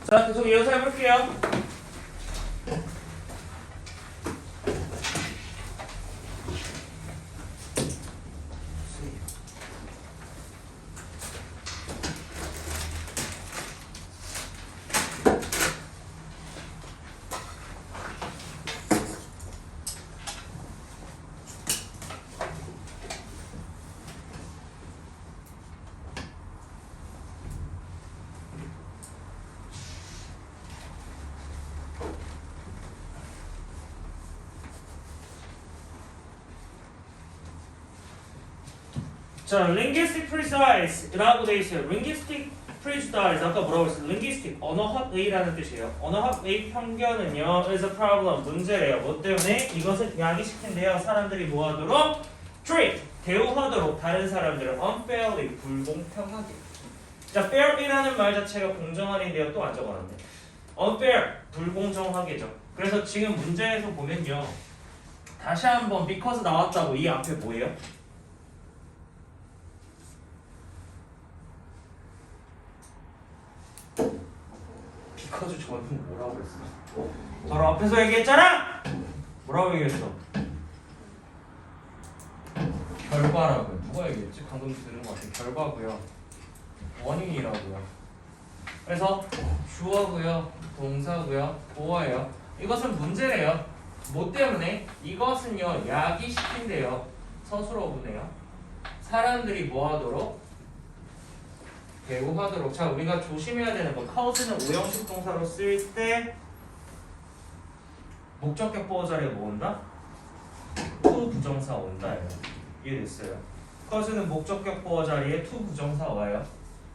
자, 계속 이어서 해볼게요. 자, linguistic precise라고 돼 있어요. linguistic precise 아까 뭐라고 했어요? linguistic 언어학의라는 뜻이에요. 언어학의 편견은요 is a problem 문제래요. 뭐 때문에? 이것을 야기시킨대요. 사람들이 뭐하도록? treat 대우하도록 다른 사람들을 unfairly 불공평하게. 자, fair이라는 말 자체가 공정한인데요. 또 안 적어놨네. unfair 불공정하게죠. 그래서 지금 문제에서 보면요. 다시 한번 because 나왔다고 이 앞에 뭐예요? 비커즈 저는 뭐라고 했어? 바로 앞에서 얘기했잖아! 뭐라고 얘기했어? 결과라고요. 누가 얘기했지? 방금 들은 것 같아. 결과고요. 원인이라고요. 그래서 주어고요. 동사고요. 보어예요. 이것은 문제래요. 뭐 때문에? 이것은요. 야기시킨대요. 서술어구네요. 사람들이 뭐 하도록? 대우하도록. 자, 우리가 조심해야 되는 거. 카우스는 오형식 동사로 쓸 때 목적격 보호 자리에 뭐 온다? to 부정사 온다예요. 이해됐어요? 카우스는 목적격 보호 자리에 to 부정사 와요.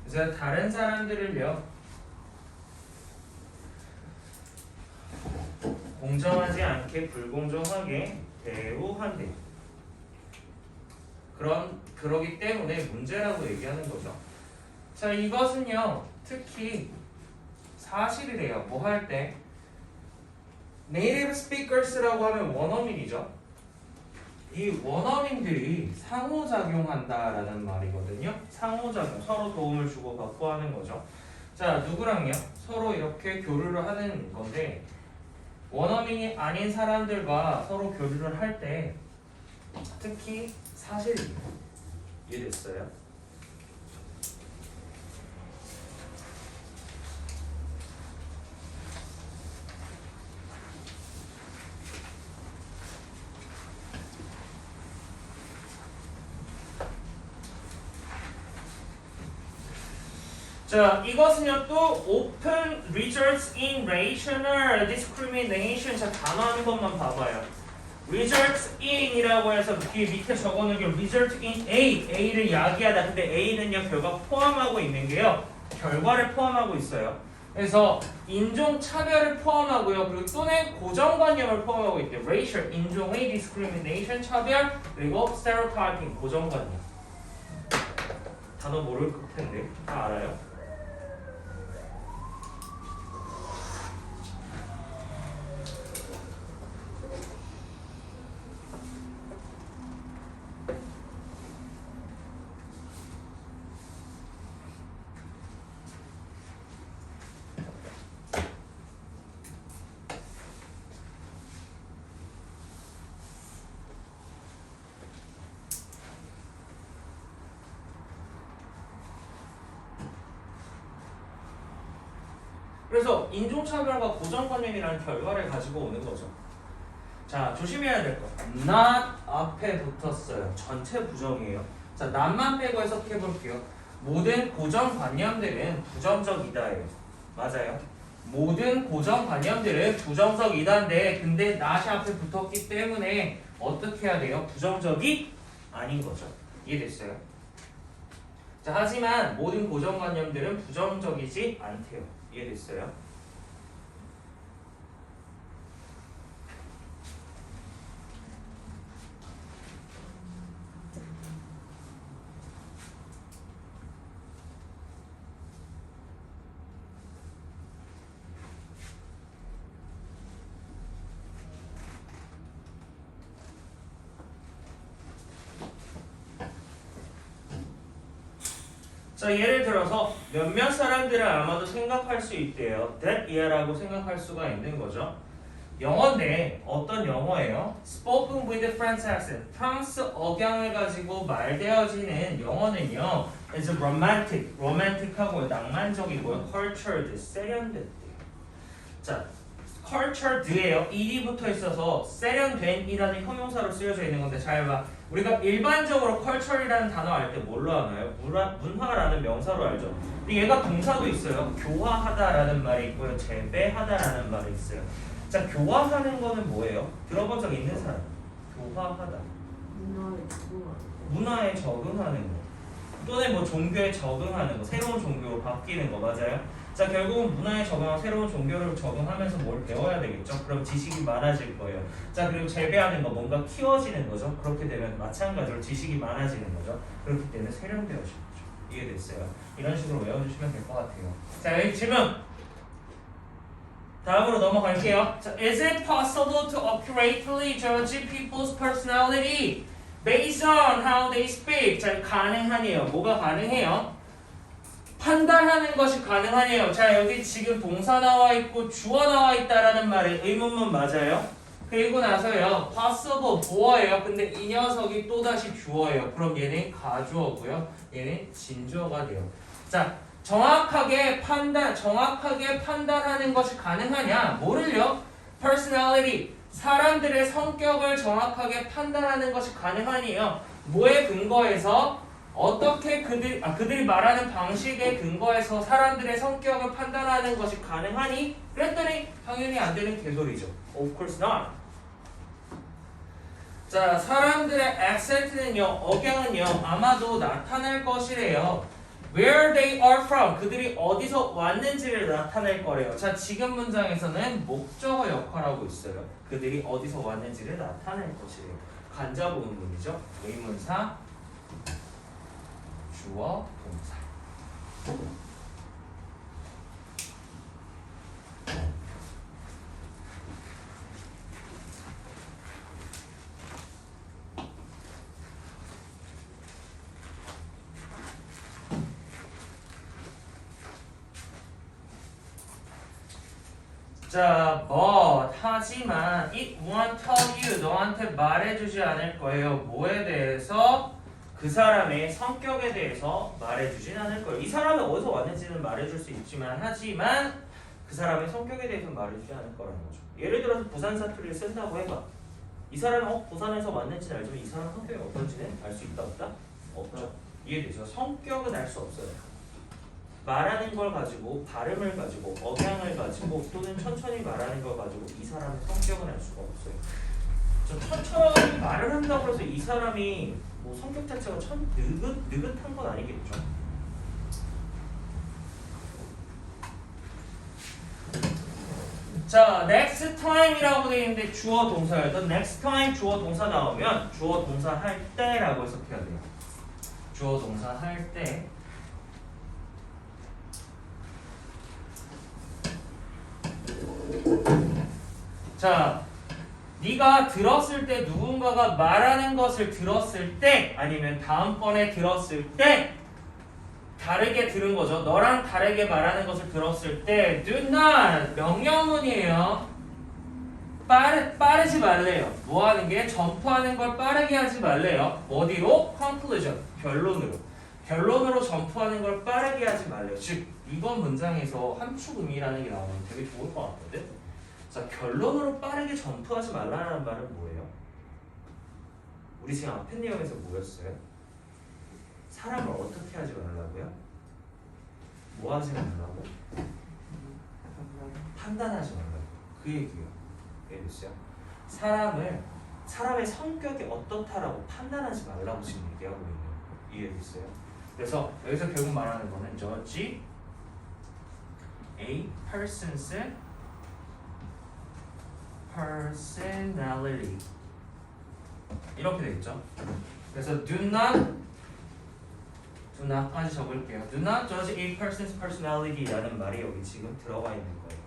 그래서 다른 사람들을요 공정하지 않게 불공정하게 대우한대. 그러기 때문에 문제라고 얘기하는 거죠. 자, 이것은요 특히 사실이래요. 뭐 할 때? 네이티브 스피커스라고 하면 원어민이죠. 이 원어민들이 상호작용한다라는 말이거든요. 상호작용, 서로 도움을 주고받고 하는 거죠. 자, 누구랑요? 서로 이렇게 교류를 하는 건데 원어민이 아닌 사람들과 서로 교류를 할 때 특히 사실입니다. 이해됐어요? 자, 이것은요 또 open results in racial discrimination. 자, 단어 한 번만 봐봐요. results in이라고 해서 뒤에 밑에 적어놓은 게 result in A를 야기하다. 근데 A는요 결과 포함하고 있는 게요 결과를 포함하고 있어요. 그래서 인종 차별을 포함하고요. 그리고 또는 고정관념을 포함하고 있대요. racial 인종의 discrimination 차별 그리고 stereotyping 고정관념. 단어 모를 텐데 다 알아요? 그래서 인종차별과 고정관념이라는 결과를 가지고 오는 거죠. 자, 조심해야 될 거. not 앞에 붙었어요. 전체 부정이에요. 자, not만 빼고 해석해 볼게요. 모든 고정관념들은 부정적이다예요. 맞아요. 모든 고정관념들은 부정적이다인데 근데 not이 앞에 붙었기 때문에 어떻게 해야 돼요? 부정적이 아닌 거죠. 이해됐어요? 자, 하지만 모든 고정관념들은 부정적이지 않대요. 이해됐어요? 자, 예를 들어서 몇몇 사람들은 아마도 생각할 수 있대요. that year라고 생각할 수가 있는 거죠. 영어인데 어떤 영어예요? Spoken with French accent. 프랑스 억양을 가지고 말되어지는 영어는요. is romantic. romantic하고 낭만적이고요. cultured. 세련됐대요. 자, cultured예요. ed이 붙어 있어서 세련된이라는 형용사로 쓰여져 있는 건데 잘 봐. 우리가 일반적으로 culture이라는 단어 알 때 뭘로 하나요? 문화라는 명사로 알죠. 근데 얘가 동사도 있어요. 교화하다라는 말이 있고요. 재배하다라는 말이 있어요. 자, 교화하는 거는 뭐예요? 들어본 적 있는 사람? 교화하다. 문화에 적응하는 거. 또는 뭐 종교에 적응하는 거. 새로운 종교로 바뀌는 거 맞아요? 자, 결국은 문화에 적응하고 새로운 종교를 적응하면서 뭘 배워야 되겠죠? 그럼 지식이 많아질 거예요. 자, 그리고 재배하는 거, 뭔가 키워지는 거죠. 그렇게 되면 마찬가지로 지식이 많아지는 거죠. 그렇기 때문에 세련되어지는 거죠. 이해됐어요? 이런 식으로 외워주시면 될 것 같아요. 자, 여기 질문! 다음으로 넘어갈게요. 자, is it possible to accurately judge people's personality based on how they speak? 자, 가능하네요. 뭐가 가능해요? 판단하는 것이 가능하네요. 자, 여기 지금 동사 나와 있고 주어 나와 있다라는 말이 의문문 맞아요? 그리고 나서요. possible 보어예요. 근데 이 녀석이 또다시 주어예요. 그럼 얘는 가주어고요. 얘는 진주어가 돼요. 자, 정확하게 판단하는 것이 가능하냐? 뭐를요? personality, 사람들의 성격을 정확하게 판단하는 것이 가능하니요. 뭐에 근거해서? 어떻게 그들이 말하는 방식에 근거해서 사람들의 성격을 판단하는 것이 가능하니? 그랬더니 당연히 안 되는 개소리죠. Of course not. 자, 사람들의 accent는요, 억양은요, 아마도 나타날 것이래요. Where they are from, 그들이 어디서 왔는지를 나타낼 거래요. 자, 지금 문장에서는 목적어 역할하고 있어요. 그들이 어디서 왔는지를 나타낼 것이래요. 간접 의문문이죠. 의문사, 주어, 동사. 자, but 하지만 it won't tell you, 너한테 말해주지 않을 거예요. 뭐에 대해서? 그 사람의 성격에 대해서 말해주진 않을 거예요. 이 사람이 어디서 왔는지는 말해줄 수 있지만 하지만 그 사람의 성격에 대해서 말해주지 않을 거라는 거죠. 예를 들어서 부산 사투리를 쓴다고 해봐. 이 사람이 부산에서 왔는지는 알지만 이 사람 성격이 어떤지는 알 수 있다 없다? 없죠. 이해되죠? 성격은 알 수 없어요. 말하는 걸 가지고, 발음을 가지고, 억양을 가지고, 또는 천천히 말하는 걸 가지고 이 사람의 성격은 알 수가 없어요. 저 천천히 말을 한다고 해서 이 사람이 뭐 성격 자체가 느긋한 건 아니겠죠. 자, next time이라고 되어 있는데 주어 동사예요. The next time 주어 동사 나오면 주어 동사 할 때라고 해석해야 돼요. 주어 동사 할 때. 자, 네가 들었을 때 누군가가 말하는 것을 들었을 때 아니면 다음번에 들었을 때 다르게 들은 거죠. 너랑 다르게 말하는 것을 들었을 때 do not 명령문이에요. 빠르지 말래요. 뭐 하는 게? 점프하는 걸 빠르게 하지 말래요. 어디로? conclusion. 결론으로 점프하는 걸 빠르게 하지 말래요. 즉 이번 문장에서 함축음이라는 게 나오면 되게 좋을 것 같거든. 자, 결론으로 빠르게 점프하지 말라는 말은 뭐예요? 우리 지금 앞에 내용에서 뭐였어요? 사람을 어떻게 하지 말라고요? 뭐 하지 말라고? 판단하지 말라고. 그 얘기예요. 이해됐어요? 사람의 성격이 어떻다라고 판단하지 말라고 지금 얘기하고 있는 거예요. 이해됐어요? 그래서 여기서 결국 말하는 거는 judge a person's personality 이렇게 되겠죠. 그래서 do not까지 적을게요. Do not judge a person's personality라는 말이 여기 지금 들어가 있는 거예요.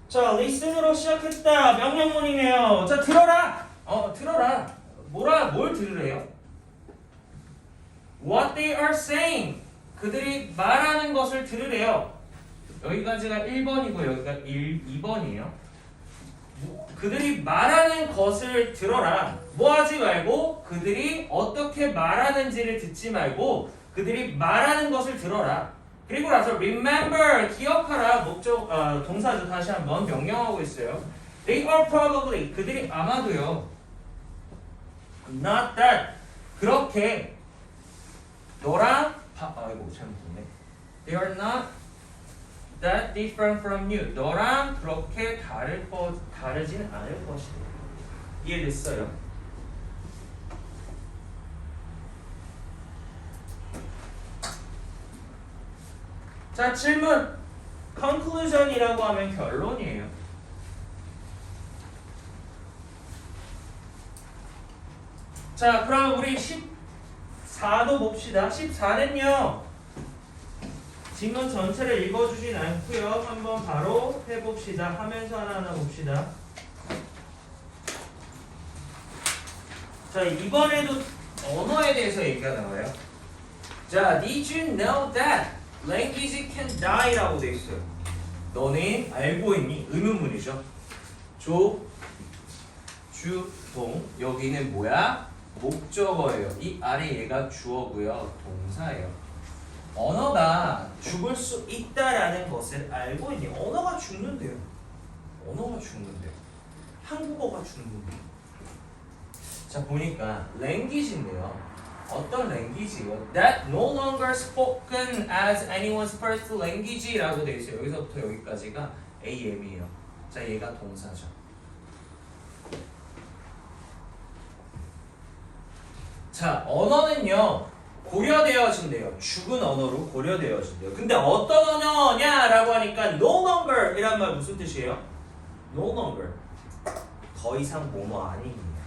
자, listen으로 시작했다. 명령문이네요. 자, 들어라. 들어라. 뭘 들으래요? What they are saying. 그들이 말하는 것을 들으래요. 여기까지가 1번이고 여기가 2번이에요. 그들이 말하는 것을 들어라. 뭐 하지 말고 그들이 어떻게 말하는지를 듣지 말고 그들이 말하는 것을 들어라. 그리고 나서 remember 기억하라. 목적 동사죠. 다시 한번 명령하고 있어요. They are probably 그들이 아마도요. Not that 그렇게 너랑 아이고 잘못했네. They are not that different from you. 너랑 그렇게 다르진 않을 것이다. 이해됐어요? 자, 질문. conclusion이라고 하면 결론이에요. 자, 그럼 우리 14도 봅시다. 14는요. 지문 전체를 읽어주진 않고요. 한번 바로 해봅시다. 하면서 하나하나 봅시다. 자, 이번에도 언어에 대해서 얘기가 나와요. 자, did you know that language can die라고 돼 있어요. 너네 알고 있니? 의문문이죠. 조, 주, 동. 여기는 뭐야? 목적어예요. 이 아래 얘가 주어고요. 동사예요. 언어가 죽을 수 있다라는 것을 알고 있니? 언어가 죽는데요. 언어가 죽는데요. 한국어가 죽는데요. 자, 보니까 language인데요. 어떤 language요? That no longer spoken as anyone's first language라고 돼 있어요. 여기서부터 여기까지가 AM이에요. 자, 얘가 동사죠. 자, 언어는요. 고려되어진대요. 죽은 언어로 고려되어진대요. 근데 어떤 언어냐라고 하니까 no longer 이란 말 무슨 뜻이에요? no longer. 더 이상 뭐뭐 아닙니다.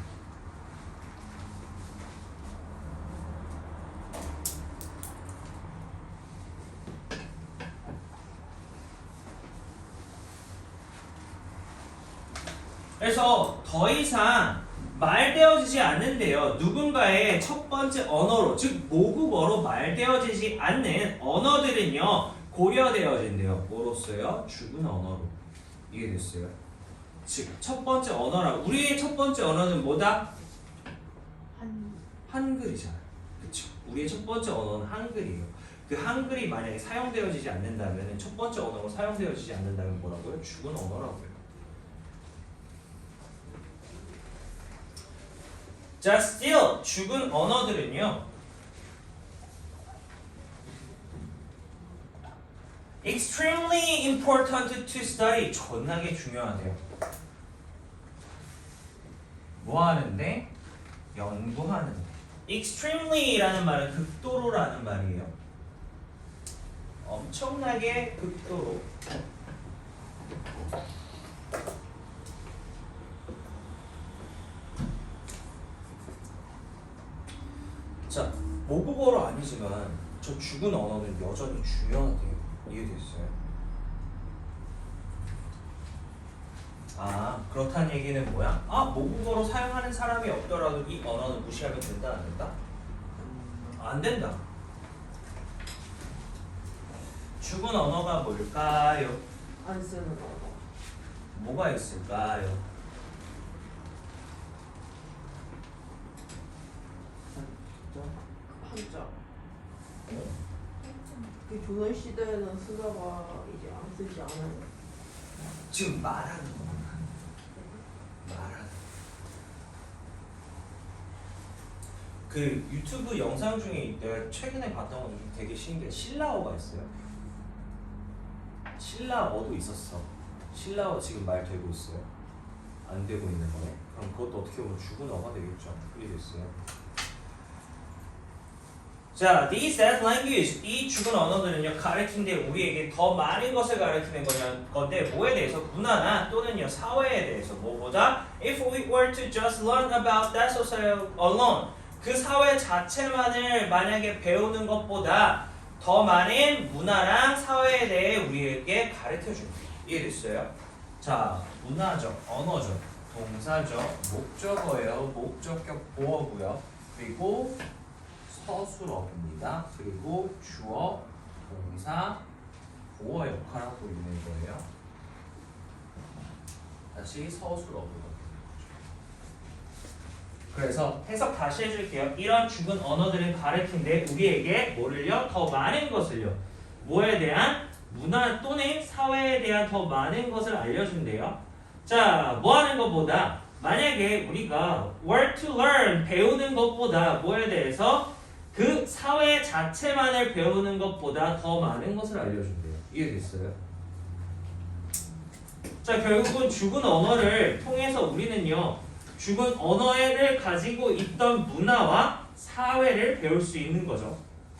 그래서 더 이상 말되어지지 않는데요. 누군가의 첫 번째 언어로, 즉 모국어로 말되어지지 않는 언어들은요. 고려되어진대요. 뭐로써요? 죽은 언어로. 이해됐어요? 즉 첫 번째 언어라. 우리의 첫 번째 언어는 뭐다? 한글이잖아요. 그렇죠? 우리의 첫 번째 언어는 한글이에요. 그 한글이 만약에 사용되어지지 않는다면 첫 번째 언어로 사용되어지지 않는다면 뭐라고요? 죽은 언어라고요. 자, still 죽은 언어들은요. extremely important to study. 존나게 중요하대요. 뭐 하는데? 연구하는데. extremely라는 말은 극도로라는 말이에요. 엄청나게 극도로. 자, 모국어로 아니지만 저 죽은 언어는 여전히 중요하대요. 이해됐어요? 아, 그렇다는 얘기는 뭐야? 아, 모국어로 사용하는 사람이 없더라도 이 언어는 무시하면 된다, 안 된다? 안 된다. 죽은 언어가 뭘까요? 안 쓰는 언어. 뭐가 있을까요? 한자. 그 조선 시대에는 쓰다가 이제 안 쓰지 않아요. 지금 말하는 거구나. 말하는. 그 유튜브 영상 중에 내가 최근에 봤던 거 중에 되게 신기해. 신라어가 있어요. 신라어도 있었어. 신라어 지금 말 되고 있어요. 안 되고 있는 거네. 그럼 그것도 어떻게 보면 죽은 어가 되겠죠. 그게 됐어요. 자, these that language, 이 죽은 언어들은요 가르친데 우리에게 더 많은 것을 가르치는 건데 뭐에 대해서? 문화나 또는요 사회에 대해서. 뭐보다? If we were to just learn about that society alone, 그 사회 자체만을 만약에 배우는 것보다 더 많은 문화랑 사회에 대해 우리에게 가르쳐줍니다. 이해됐어요? 자, 문화적, 언어적, 동사적, 목적어예요. 목적격 보어고요. 그리고 서술어입니다. 그리고 주어, 동사, 보어 역할하고 있는 거예요. 다시 서술어고요. 그래서 해석 다시 해줄게요. 이런 죽은 언어들을 가르친데 우리에게 뭐를요? 더 많은 것을요. 뭐에 대한? 문화 또는 사회에 대한 더 많은 것을 알려준대요. 자, 뭐 하는 것보다 만약에 우리가 word to learn 배우는 것보다 뭐에 대해서 그 사회 자체만을 배우는 것보다 더 많은 것을 알려준대요. 이해됐어요? 자, 결국은 죽은 언어를 통해서 우리는요. 죽은 언어를 가지고 있던 문화와 사회를 배울 수 있는 거죠.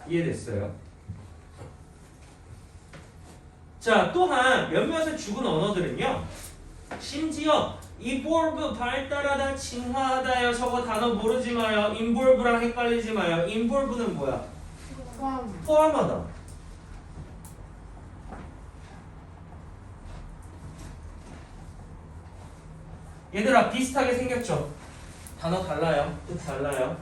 이해됐어요? 자, 또한 몇몇의 죽은 언어들은요. 심지어 evolve 발달하다, 진화하다요. 저거 단어 모르지 마요. involve랑 헷갈리지 마요. involve는 뭐야? 포함하다. 얘들아 비슷하게 생겼죠? 단어 달라요. 뜻 달라요.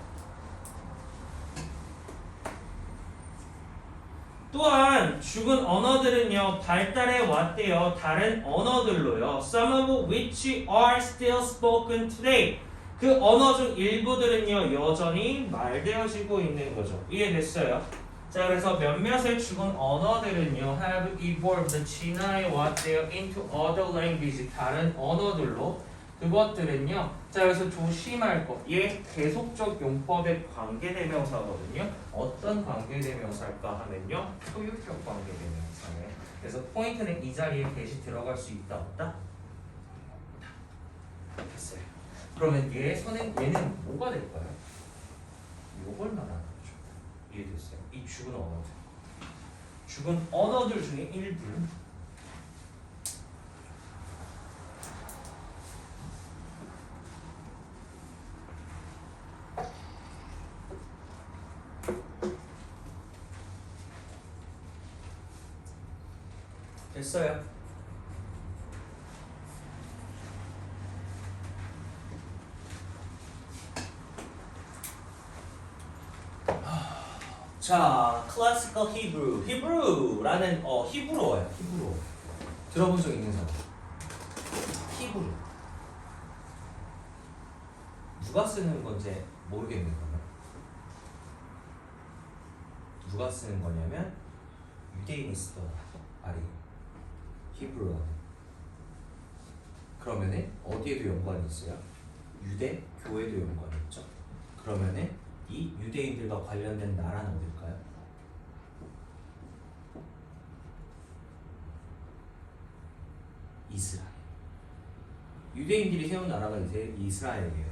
또한 죽은 언어들은요 발달해 왔대요. 다른 언어들로요. Some of which are still spoken today. 그 언어 중 일부들은요 여전히 말되어지고 있는 거죠. 이해됐어요? 자, 그래서 몇몇의 죽은 언어들은요 have evolved, 진화해 왔대요 into other language, 다른 언어들로. 그것들은요. 자, 그래서 조심할 거. 얘 계속적 용법의 관계대명사거든요. 어떤 관계대명사일까 하면요. 소유격 관계대명사예요. 그래서 포인트는 이 자리에 대시 들어갈 수 있다 없다? 됐어요. 그러면 얘는 뭐가 될까요? 요걸 말하는 거죠. 이해됐어요? 이 죽은 언어들. 죽은 언어들 중에 일부. 됐어요. 자, 클래시컬 히브루. 히브루라는 히브루어예요. 히브루어. 들어본 적 있는 사람? 히브루. 누가 쓰는 건지 모르겠는 거예요. 누가 쓰는 거냐면 유대인이 쓰더라. 아리. 히브루어. 그러면은 어디에도 연관이 있어요? 유대 교회도 연관이 있죠. 그러면은 이 유대인들과 관련된 나라는 어딜까요? 이스라엘. 유대인들이 세운 나라가 이제 이스라엘이에요.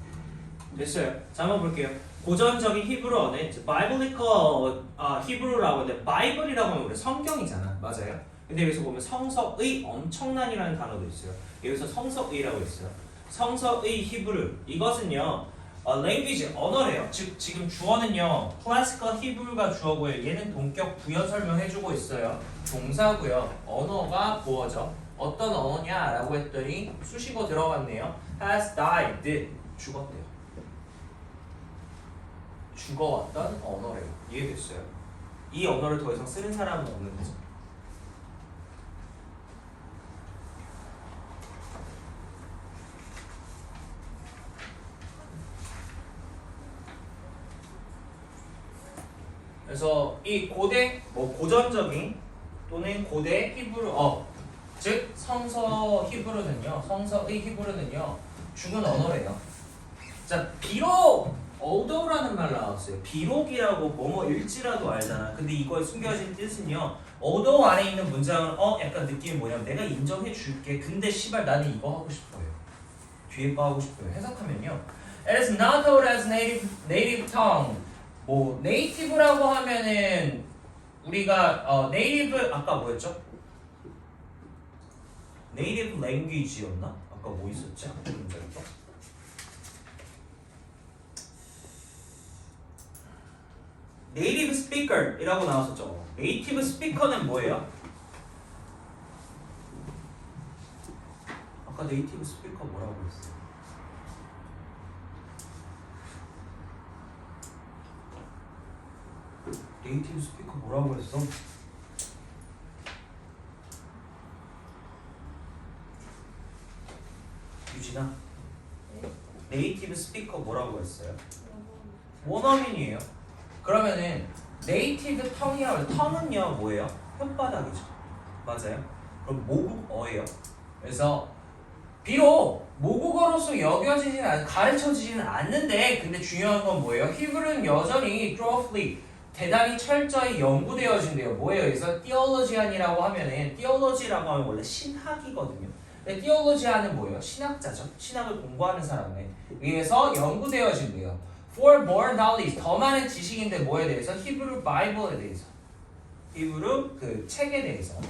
됐어요. 자, 한번 볼게요. 고전적인 히브루어는 바이블리컬 히브루라고 하는데 바이블이라고 하면 우리 성경이잖아. 맞아요? 근데 여기서 보면 성서의 엄청난이라는 단어도 있어요. 여기서 성서의라고 있어요. 성서의 히브루. 이것은요. language, 언어래요. 즉 지금 주어는요. classical 히브루가 주어고요. 얘는 동격 부여 설명해주고 있어요. 동사고요. 언어가 보어죠. 어떤 언어냐? 라고 했더니 수식어 들어갔네요. has died. 죽었대요. 죽어왔던 언어래요. 이해됐어요? 이 언어를 더 이상 쓰는 사람은 없는 거죠. 그래서 이 고대 고전적인 또는 고대 히브루어 즉 성서 히브루는요. 성서의 히브루는요. 죽은 언어래요. 자, 비록 althought라는 말 나왔어요. 비록이라고 뭐뭐일지라도 알잖아. 근데 이거에 숨겨진 뜻은요. although 안에 있는 문장은 약간 느낌이 뭐냐면 내가 인정해 줄게. 근데 씨발 나는 이거 하고 싶어요. 뒤에 거 하고 싶어요. 해석하면요. It is not taught as native tongue. 뭐 네이티브라고 하면은 우리가 네이티브 아까 뭐였죠? 네이티브 랭귀지였나? 아까 뭐 있었지? 네이티브 스피커이라고 나왔었죠. 네이티브 스피커는 뭐예요? 아까 네이티브 스피커 뭐라고 했어? 네이티브 스피커 뭐라고 했어? 유진아, 네이티브 스피커 뭐라고 했어요? 원어민이에요. 그러면은 네이티브 텅이라고 해서 텅은요 뭐예요? 혓바닥이죠. 맞아요? 그럼 모국어예요. 그래서 비록 모국어로서 가르쳐지지는 않는데 근데 중요한 건 뭐예요? 히브리는 여전히 thoroughly 대단히 철저히 연구되어진대요. 뭐예요? 그래서 theologian이라고 하면은 theology라고 하면 원래 신학이거든요. 근데 theologian은 뭐예요? 신학자죠. 신학을 공부하는 사람에 의해서 연구되어진대요. For more knowledge 더 많은 지식인데 뭐에 대해서? 히브리 바이블에 대해서. 히브리 그 책에 대해서,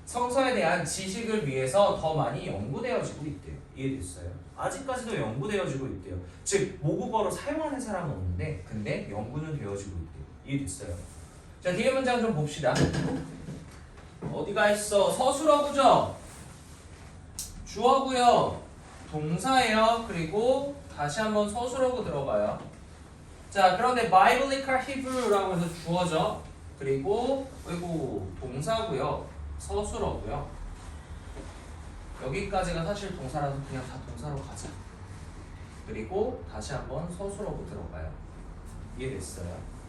성서에 대한 지식을 위해서 더 많이 연구되어지고 있대요. 이해됐어요? 아직까지도 연구되어지고 있대요. 즉 모국어로 사용하는 사람은 없는데 근데 연구는 되어지고 있대요. 이해됐어요? 자 뒤에 문장 좀 봅시다. 어디가 있어? 서술어구죠? 주어고요. 동사예요. 그리고 다시 한번 서술어구 들어가요. 자 그런데 Biblical Hebrew라고 해서 주어죠. 그리고 동사고요. 서술어고요. 여기까지가 사실 동사라서 그냥 다 동사로 가자. 그리고 다시 한번 서술어구 들어가요. 이해됐어요?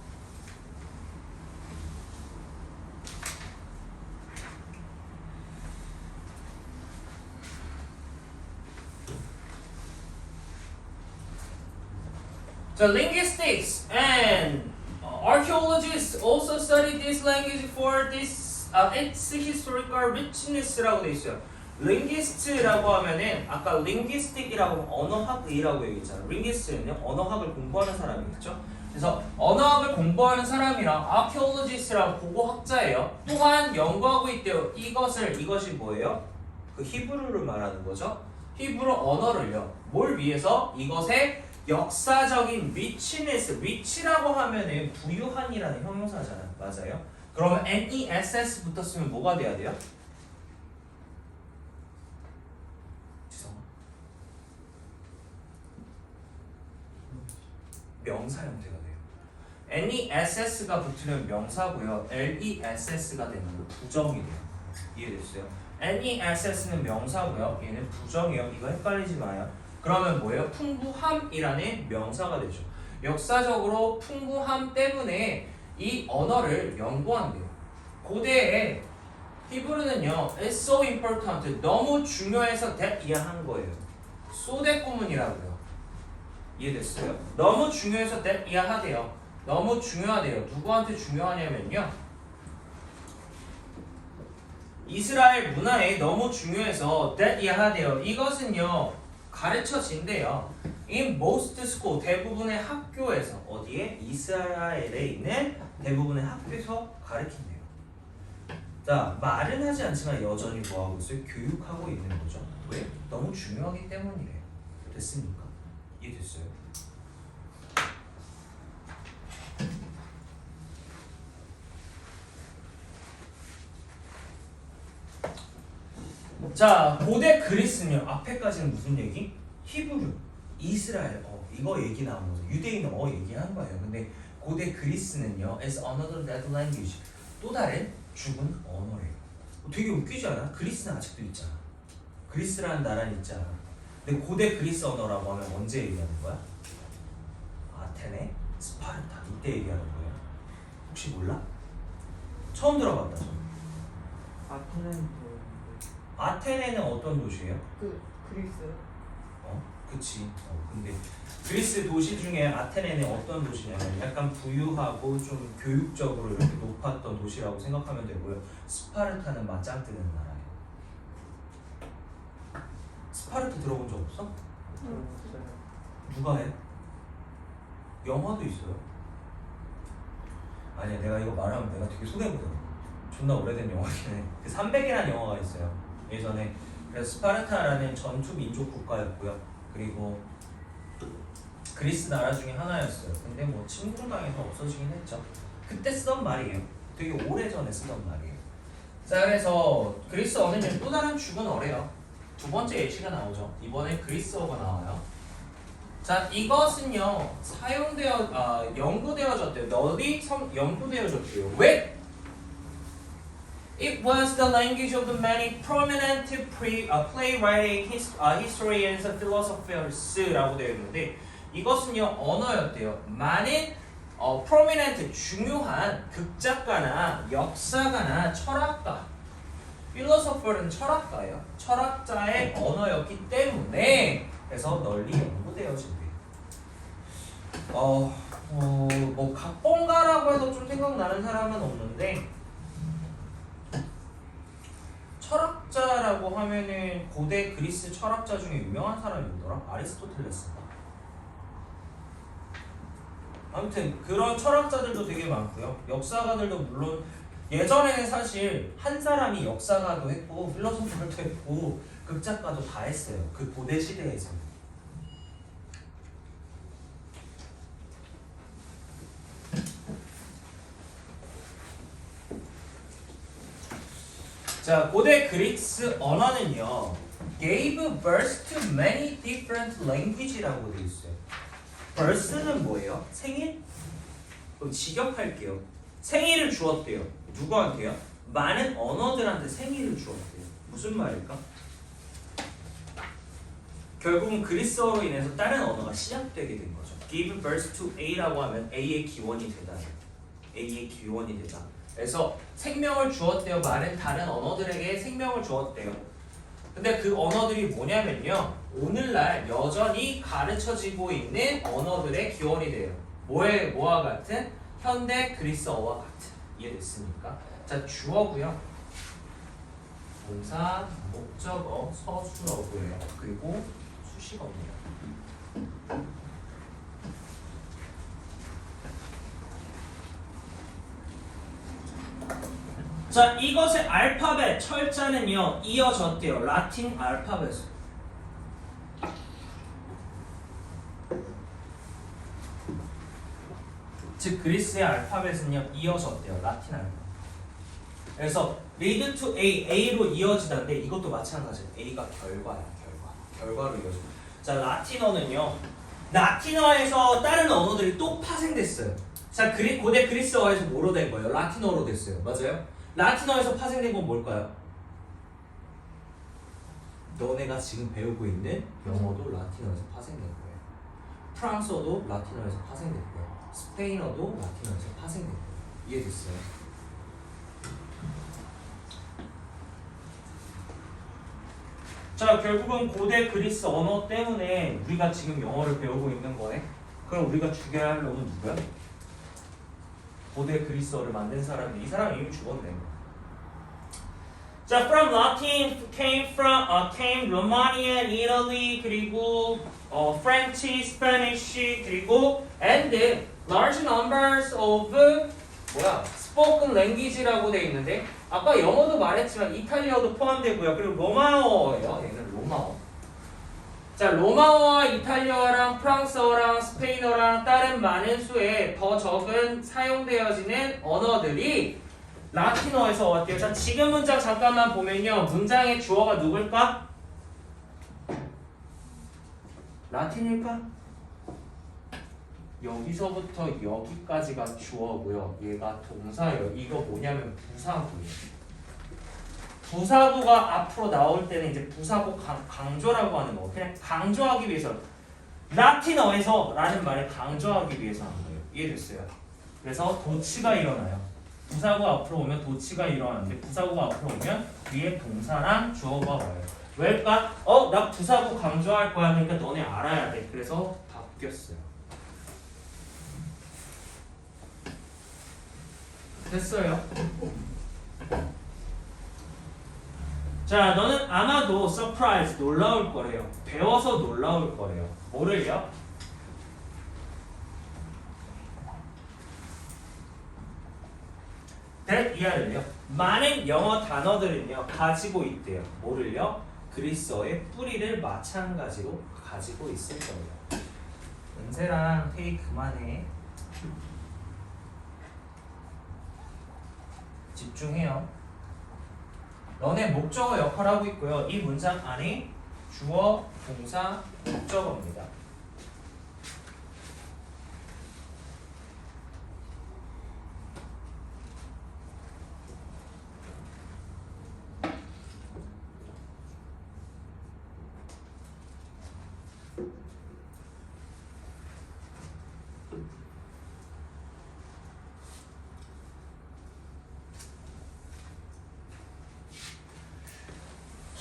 So linguistics and archaeologists also study this language for its historical richness라고 돼 있어요. linguist라고 하면은 아까 linguistic이라고 언어학의라고 얘기했잖아요. linguist는요 언어학을 공부하는 사람이겠죠. 그래서 언어학을 공부하는 사람이랑 archaeologist랑 고고학자예요. 또한 연구하고 있대요. 이것이 뭐예요? 그 히브리를 말하는 거죠. 히브리 언어를요. 뭘 위해서? 이것의 역사적인 rich라고 하면은 부유한이라는 형용사잖아요. 맞아요? 그러면 NESS 붙었으면 뭐가 돼야 돼요? 명사 형태가 돼요. NESS가 붙으면 명사고요. LESS가 되면 부정이 돼요. 이해됐어요? NESS는 명사고요. 얘는 부정이에요. 이거 헷갈리지 마요. 그러면 뭐예요? 풍부함이라는 명사가 되죠. 역사적으로 풍부함 때문에 이 언어를 연구한대요. 고대에 히브리는요, it's so important, 너무 중요해서 that 이해한 거예요. 소대꾸문이라고요. 이해됐어요? 너무 중요해서 that 이해하대요. 너무 중요하대요. 누구한테 중요하냐면요, 이스라엘 문화에 너무 중요해서 that 이해하대요. 이것은요 가르쳐진대요. In most school, 대부분의 학교에서. 어디에? 이스라엘에 있는 대부분의 학교에서 가르친대요. 자, 말은 하지 않지만 여전히 뭐하고 있어요? 교육하고 있는 거죠. 왜? 너무 중요하기 때문이래요. 됐습니까? 이해됐어요? 자, 고대 그리스는요. 앞에까지는 무슨 얘기? 히브리, 이스라엘, 이거 얘기 나온 거죠. 유대인은 얘기한 거예요. 근데 고대 그리스는요, as another dead language, 또 다른 죽은 언어래요. 되게 웃기지 않아? 그리스는 아직도 있잖아. 그리스라는 나라는 있잖아. 근데 고대 그리스 언어라고 하면 언제 얘기하는 거야? 아테네, 스파르타 이때 얘기하는 거예요. 혹시 몰라? 처음 들어봤다. 저. 아테네는 어떤 도시예요? 그리스. 그치. 근데 그리스 도시 중에 아테네는 어떤 도시냐면 약간 부유하고 좀 교육적으로 이렇게 높았던 도시라고 생각하면 되고요. 스파르타는 맞짱 뜨는 나라예요. 스파르타 들어본 적 없어? 누가 해? 영화도 있어요. 아니야, 내가 이거 말하면 내가 되게 속여보거든. 존나 오래된 영화긴 해. 그 300이라는 영화가 있어요. 예전에. 그래서 스파르타라는 전투 민족 국가였고요. 그리고 그리스 나라 중에 하나였어요. 근데 뭐 침공당해서 없어지긴 했죠. 그때 쓰던 말이에요. 되게 오래전에 쓰던 말이에요. 자, 그래서 그리스 언어는 또 다른 죽은 어래요. 두 번째 예시가 나오죠. 이번에 그리스어가 나와요. 자, 이것은요 연구되어졌대요. 널리 연구되어졌대요. 왜? It was the language of the many prominent playwriting historians and philosophers라고 되어 있는데 이것은요 언어였대요. 많은 prominent 중요한 극작가나 역사가나 철학가, philosopher는 철학가예요. 철학자의 언어였기 때문에 그래서 널리 연구되어진대요. 뭐 각본가라고 해서 좀 생각나는 사람은 없는데. 철학자라고 하면은 고대 그리스 철학자 중에 유명한 사람이 뭐더라? 아리스토텔레스인가? 아무튼 그런 철학자들도 되게 많고요. 역사가들도 물론 예전에는 사실 한 사람이 역사가도 했고 필로소퍼도 했고 극작가도 다 했어요. 그 고대 시대에서. 자, 고대 그리스 언어는요 gave birth to many different language라고 되어 있어요. birth는 뭐예요? 생일? 그럼 직역할게요. 생일을 주었대요. 누구한테요? 많은 언어들한테 생일을 주었대요. 무슨 말일까? 결국은 그리스어로 인해서 다른 언어가 시작되게 된 거죠. give birth to A라고 하면 A의 기원이 되다. A의 기원이 되다. 그래서 생명을 주었대요. 많은 다른 언어들에게 생명을 주었대요. 근데 그 언어들이 뭐냐면요. 오늘날 여전히 가르쳐지고 있는 언어들의 기원이 돼요. 뭐와 같은? 현대 그리스어와 같은. 이해됐습니까? 자, 주어고요. 동사, 목적어, 서술어고요. 그리고 수식어입니다. 자, 이것의 알파벳 철자는요 이어졌대요. 라틴 알파벳. 즉 그리스의 알파벳은요 이어졌대요. 라틴 알파벳. 그래서 lead to A로 이어지는데 이것도 마찬가지예요. A가 결과야. 결과로 이어져. 자, 라틴어는요 라틴어에서 다른 언어들이 또 파생됐어요. 자, 고대 그리스어에서 뭐로 된 거예요? 라틴어로 됐어요. 맞아요? 라틴어에서 파생된 건 뭘까요? 너네가 지금 배우고 있는 영어도 라틴어에서 파생된 거예요. 프랑스어도 라틴어에서 파생됐고요. 스페인어도 라틴어에서 파생됐고요. 이해됐어요? 자, 결국은 고대 그리스 언어 때문에 우리가 지금 영어를 배우고 있는 거네. 그럼 우리가 죽여야 할 놈은 누구야? 고대 그리스어를 만든 사람이 이 사람 이미 죽었네. 자, from Latin came Romania, Italy, 그리고 French, Spanish, 그리고 and large numbers of spoken language라고 돼 있는데 아까 영어도 말했지만 이탈리아도 포함되고요. 그리고 로마어예요. 얘는 로마어. 자, 로마어와 이탈리아어랑 프랑스어랑 스페인어랑 다른 많은 수의 더 적은 사용되어지는 언어들이 라틴어에서 왔대요. 자, 지금 문장 잠깐만 보면요. 문장의 주어가 누굴까? 라틴일까? 여기서부터 여기까지가 주어고요. 얘가 동사예요. 이거 뭐냐면 부사구예요. 부사구가 앞으로 나올 때는 이제 부사구 강조라고 하는 거. 그냥 강조하기 위해서 라틴어에서 라는 말을 강조하기 위해서 하는 거예요. 이해됐어요? 그래서 도치가 일어나요. 부사구가 앞으로 오면 도치가 일어나는데 부사구가 앞으로 오면 뒤에 동사랑 주어가 와요. 왜일까? 나 부사구 강조할 거야. 그러니까 너네 알아야 돼. 그래서 바뀌었어요. 됐어요. 자, 너는 아마도 surprise 놀라울 거래요. 배워서 놀라울 거래요. 뭐를요? that 이하를요. 많은 영어 단어들은요 가지고 있대요. 뭐를요? 그리스어의 뿌리를 마찬가지로 가지고 있을 거예요. 은세랑 태희 그만해. 집중해요. 런의 목적어 역할을 하고 있고요. 이 문장 안에 주어, 동사, 목적어입니다.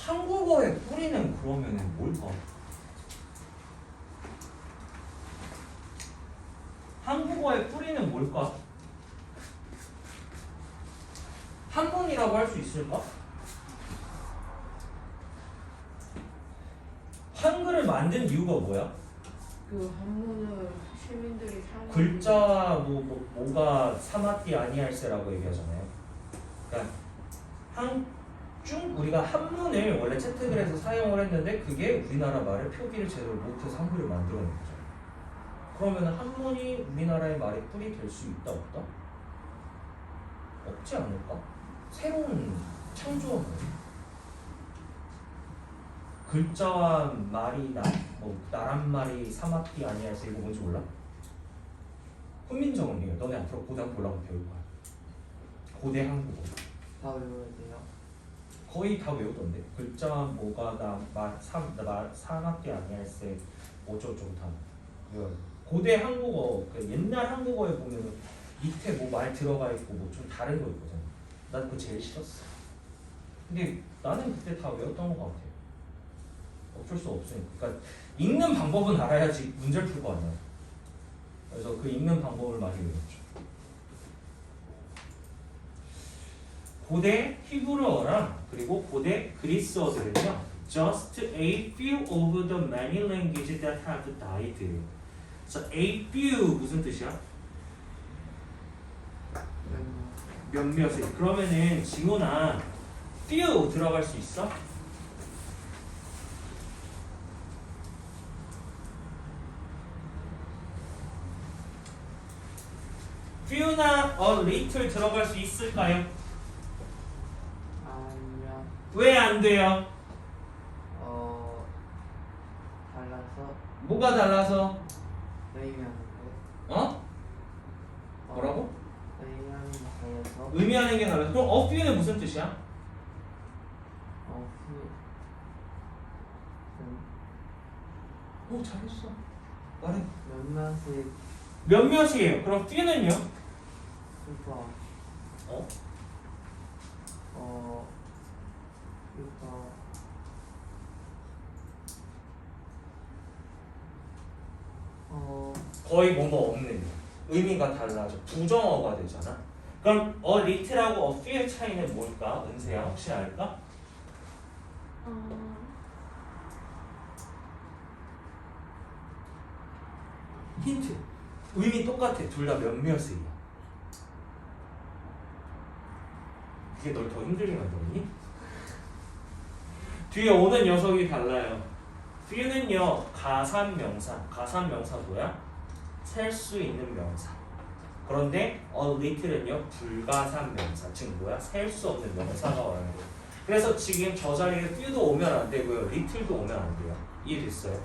한국어의 뿌리는 그러면은 뭘까? 한국어의 뿌리는 뭘까? 한문이라고 할 수 있을까? 한글을 만든 이유가 뭐야? 그 한문을 시민들이 사는 글자 뭐가 사마띠 아니할세라고 얘기하잖아요. 그러니까 우리가 한문을 원래 채택을 해서 사용을 했는데 그게 우리나라 말의 표기를 제대로 못해서 한글을 만들어낸 거죠. 그러면 한문이 우리나라의 말의 뿌리 될 수 있다 없다? 없지 않을까? 새로운 창조한 거예요. 글자와 말이 나란말이 사마띠 아니할세 이거 뭔지 몰라? 훈민정음이에요. 너네 앞으로 고등학교 올라가면 배울 거야. 고대 한국어. 다 외워야 돼요. 거의 다 외우던데. 글자 뭐가 사마띠 아니할세 어쩌고저쩌고 다 외워요. 고대 한국어 옛날 한국어에 보면은 밑에 뭐 말 들어가 있고 뭐 좀 다른 거 있거든. 난 그거 제일 싫었어. 근데 나는 그때 다 외웠던 것 같아. 어쩔 수 없으니까. 그러니까 읽는 방법은 알아야지 문제를 풀 거 아니야. 그래서 그 읽는 방법을 많이 외웠죠. 고대 히브리어랑 그리고 고대 그리스어들은요, just a few of the many languages that have died. 그래서 a few 무슨 뜻이야? 몇몇이. 그러면은 지훈아, few 들어갈 수 있어? few나 a little 들어갈 수 있을까요? 아니면 왜 안 돼요? 달라서 뭐가 달라서? 의미하는 거. 어? 뭐라고? 의미하는 달라서 의미하는 게 달라서. 그럼 a few는 무슨 뜻이야? 오, 잘했어. 말해. 몇몇이 몇몇이에요. 그럼 few는요? 슈퍼 어? 슈퍼 거의 뭔가 없는 의미가 달라져. 부정어가 되잖아. 그럼 a little하고 a few 차이는 뭘까? 은세야 혹시 알까? 힌트. 의미 똑같아. 둘 다 몇몇이야. 그게 널 더 힘들게 만들었니? 뒤에 오는 녀석이 달라요. few는요 가산명사. 가산명사 뭐야? 셀 수 있는 명사. 그런데 a little은요 불가산명사. 즉 뭐야? 셀 수 없는 명사가 와요. 그래서 지금 저 자리에 few도 오면 안 되고요, little도 오면 안 돼요. 이해됐어요?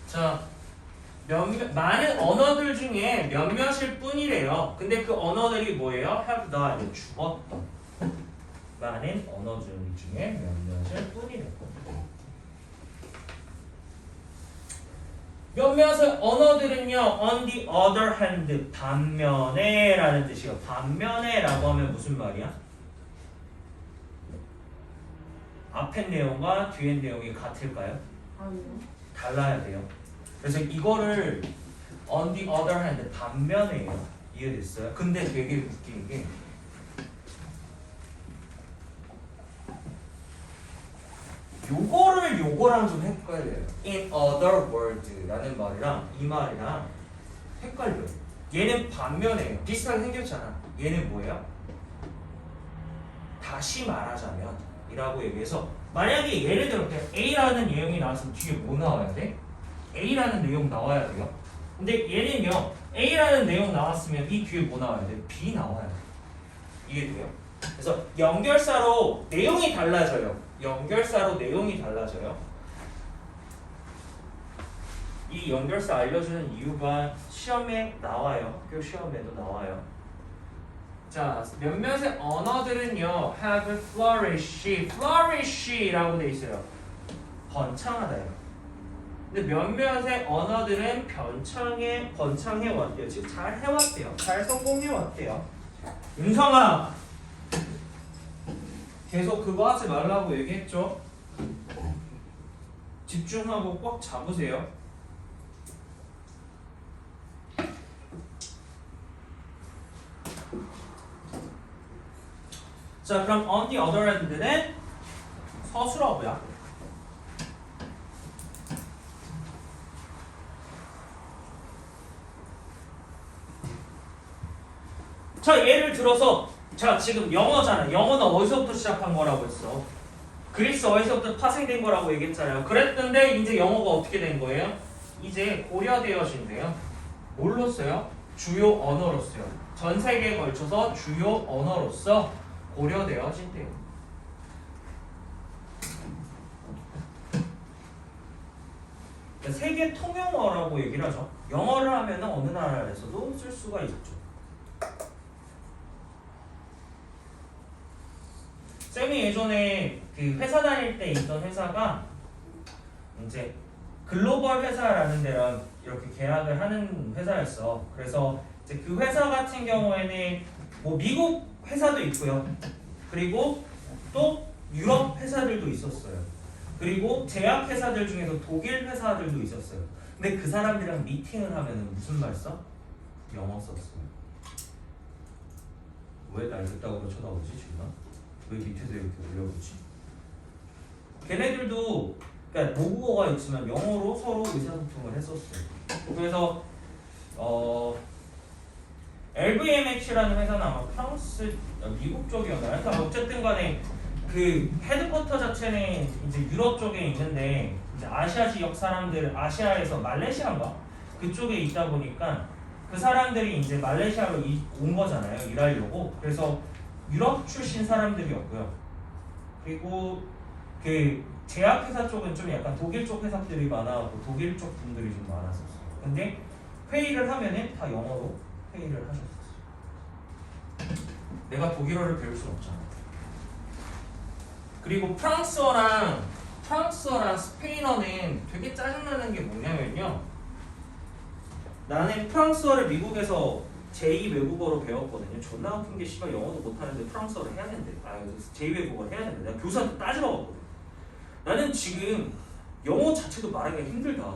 자, 많은 언어들 중에 몇몇일 뿐이래요. 근데 그 언어들이 뭐예요? have died, 죽었던. 많은 언어들 중에 몇몇일 뿐이래요. 몇몇의 언어들은요, on the other hand, 반면에 라는 뜻이에요. 반면에 라고 하면 무슨 말이야? 앞에 내용과 뒤에 내용이 같을까요? 아니요. 달라야 돼요. 그래서 이거를 on the other hand 반면에요. 이해됐어요? 근데 되게 웃긴 게 요거랑 좀 헷갈려요. in other words라는 말이랑 이 말이랑 헷갈려요. 얘는 반면에요. 비슷하게 생겼잖아. 얘는 뭐예요? 다시 말하자면 이라고 얘기해서 만약에 예를 들어 A라는 내용이 나왔으면 뒤에 뭐 나와야 돼? A라는 내용 나와야 돼요. 근데 얘는요 A라는 내용 나왔으면 이 뒤에 뭐 나와야 돼? B 나와야 돼. 이게 돼요? 그래서 연결사로 내용이 달라져요. 연결사로 내용이 달라져요. 이 연결사 알려주는 이유가 시험에 나와요. 학교 시험에도 나와요. 자, 몇몇의 언어들은요 have flourish라고 돼 있어요. 번창하다요. 근데 몇몇의 언어들은 번창해 왔대요. 지금 잘 해왔대요. 잘 성공해 왔대요. 윤성아, 계속 그거 하지 말라고 얘기했죠? 집중하고 꽉 잡으세요. 자, 그럼 on the other hand는 서술어고요. 자, 예를 들어서 자, 지금 영어잖아. 영어는 어디서부터 시작한 거라고 했어? 그리스어에서부터 파생된 거라고 얘기했잖아요. 그랬는데 이제 영어가 어떻게 된 거예요? 이제 고려되어진대요. 뭘로써요? 주요 언어로써요. 전 세계에 걸쳐서 주요 언어로서 고려되어진대요. 세계 통용어라고 얘기를 하죠. 영어를 하면 어느 나라에서도 쓸 수가 있죠. 쌤이 예전에 그 회사 다닐 때 있던 회사가 이제 글로벌 회사라는 데랑 이렇게 계약을 하는 회사였어. 그래서 이제 그 회사 같은 경우에는 뭐 미국 회사도 있고요. 그리고 또 유럽 회사들도 있었어요. 그리고 제약 회사들 중에서 독일 회사들도 있었어요. 근데 그 사람들이랑 미팅을 하면은 무슨 말 써? 영어 썼어요. 왜 날 그따구로 쳐다보지 지금? 왜 밑에서 이렇게 올려보지? 걔네들도 그러니까 모국어가 있지만 영어로 서로 의사소통을 했었어요. 그래서 LVMH라는 회사는 아마 프랑스, 미국 쪽이었나요? 그러니까 어쨌든 간에 그 헤드쿼터 자체는 이제 유럽 쪽에 있는데 이제 아시아 지역 사람들, 아시아에서 말레이시아인가? 그쪽에 있다 보니까 그 사람들이 이제 말레이시아로 온 거잖아요. 일하려고. 그래서 유럽 출신 사람들이었고요. 그리고 그 제약회사 쪽은 좀 약간 독일 쪽 회사들이 많아갖고 독일 쪽 분들이 좀 많았었어요. 근데 회의를 하면은 다 영어로 회의를 하셨었어요. 내가 독일어를 배울 순 없잖아. 그리고 프랑스어랑 스페인어는 되게 짜증나는 게 뭐냐면요. 나는 프랑스어를 미국에서 제2 외국어로 배웠거든요. 존나 웃긴 게 씨발 영어도 못하는데 프랑스어를 해야 된대. 제2 외국어를 해야 된대. 내가 교수한테 따지러 갔거든. 나는 지금 영어 자체도 말하기가 힘들다.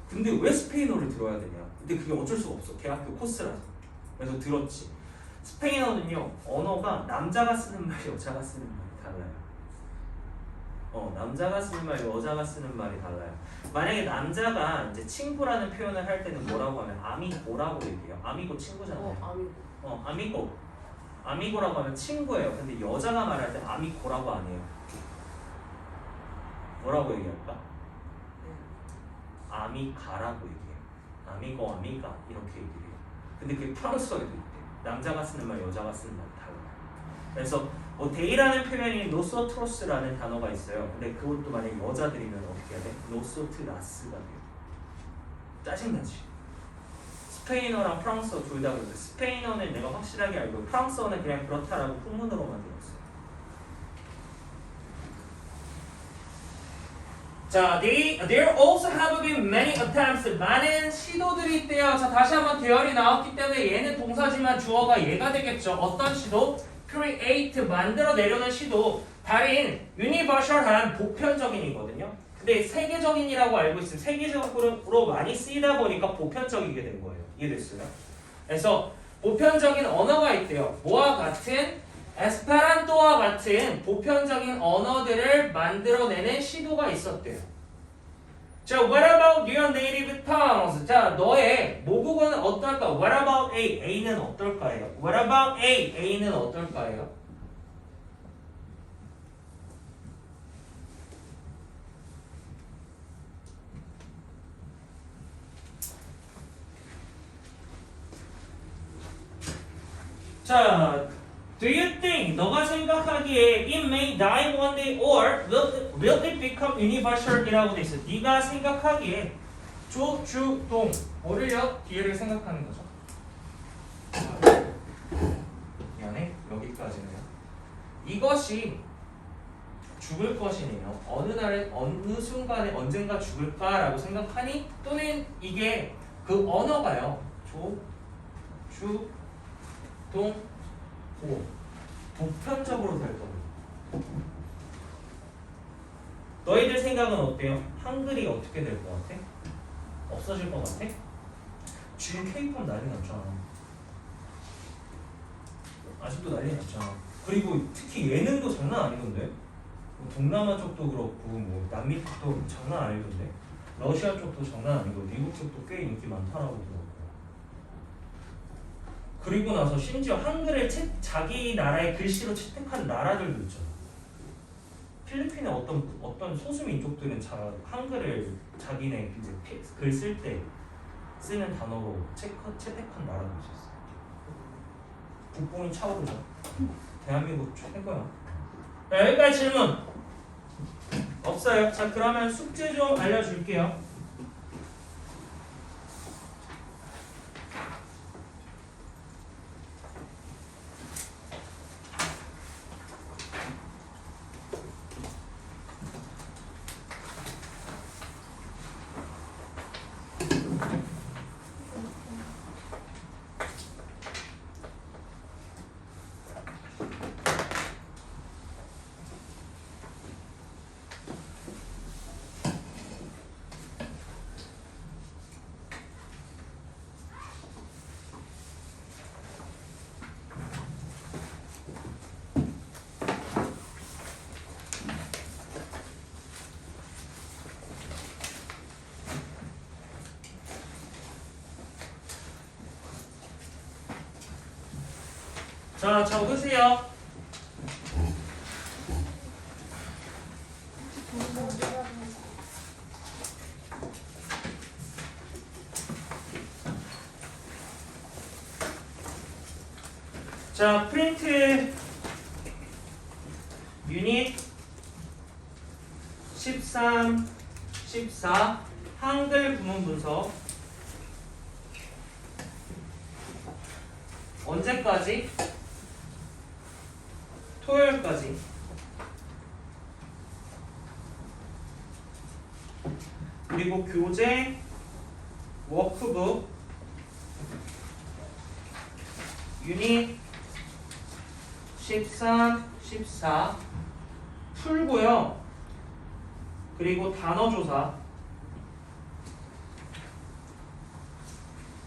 근데 왜 스페인어를 들어야 되냐. 근데 그게 어쩔 수가 없어. 대학교 코스라서. 그래서 들었지. 스페인어는요. 언어가 남자가 쓰는 말, 여자가 쓰는 말이 달라요. 남자가 쓰는 말, 여자가 쓰는 말이 달라요. 만약에 남자가 이제 친구라는 표현을 할 때는 뭐라고 하면 아미고라고 얘기해요. 아미고 친구잖아요. 아미고. 아미고라고 하면 친구예요. 근데 여자가 말할 때 아미고라고 안 해요. 뭐라고 얘기할까? 아미가라고 얘기해요. 아미고, 아미가 이렇게 얘기해요. 근데 그게 프랑스어에도 있대요. 남자가 쓰는 말, 여자가 쓰는 말이 달라요. 그래서 뭐 데이라는 표현이 노소트로스라는 단어가 있어요. 근데 그것도 만약에 여자들이면 어떻게 해야 돼? 노소트라스가 돼요. 짜증나지? 스페인어랑 프랑스어 둘 다 그런데 스페인어는 내가 확실하게 알고 프랑스어는 그냥 그렇다라고 풍문으로만 들었어요. 자, there also have been many attempts. 많은 시도들이 있대요. 자, 다시 한번 대열이 나왔기 때문에 얘는 동사지만 주어가 얘가 되겠죠. 어떤 시도? create, 만들어내려는 시도. 다른 universal한 보편적인이거든요. 근데 세계적인이라고 알고 있으면 세계적으로 많이 쓰이다 보니까 보편적이게 된 거예요. 이해됐어요? 그래서 보편적인 언어가 있대요. 뭐와 같은? 에스페란토와 같은 보편적인 언어들을 만들어내는 시도가 있었대요. 자, what about your native tongues? 자, 너의 모국어는 어떨까? What about A? A는 어떨까요? What about A? A는 어떨까요? 자, do you think 너가 생각하기에 it may die one day or will it become universal 이라고 돼 있어. 네가 생각하기에 조, 주, 동 뭐를요? 뒤에를 생각하는 거죠. 미안해. 여기까지네요. 이것이 죽을 것이네요. 어느 날에 어느 순간에 언젠가 죽을까라고 생각하니 또는 이게 그 언어가요. 조, 주, 동, 오 보편적으로 될 거예요. 너희들 생각은 어때요? 한글이 어떻게 될 것 같아? 없어질 것 같아? 지금 K-pop 난리 났잖아. 아직도 난리 났잖아. 그리고 특히 예능도 장난 아니던데. 뭐 동남아 쪽도 그렇고 뭐 남미 쪽도 장난 아니던데. 러시아 쪽도 장난 아니고 미국 쪽도 꽤 인기 많다라고 들었고. 그리고 나서 심지어 한글을 자기 나라의 글씨로 채택한 나라들도 있잖아. 필리핀의 어떤 소수 민족들은 한글을 자기네 글 쓸 때 쓰는 단어로 채택한 나라도 있었어. 국뽕이 차오르죠. 대한민국 최고야. 자, 여기까지 질문 없어요. 자, 그러면 숙제 좀 알려줄게요. 자, 적으세요. 자, 프린트 유닛 13, 14 한글 구문 분석 언제까지? 토요일까지. 그리고 교재 워크북 유닛 13, 14 풀고요. 그리고 단어 조사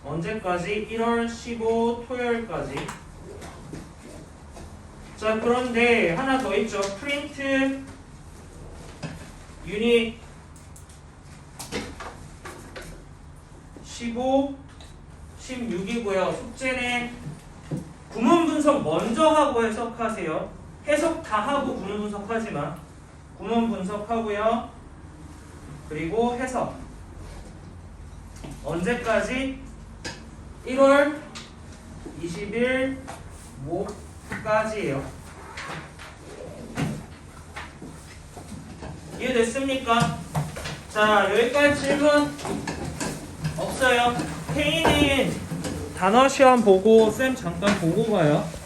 언제까지? 1월 15 토요일까지. 자, 그런데 하나 더 있죠. 프린트 유닛 15, 16이고요. 숙제는 구문 분석 먼저 하고 해석하세요. 해석 다 하고 구문 분석하지만 구문 분석하고요. 그리고 해석 언제까지? 1월 20일 목까지예요. 이해됐습니까? 자, 여기까지 질문 없어요. K는 단어 시험 보고 쌤 잠깐 보고 가요.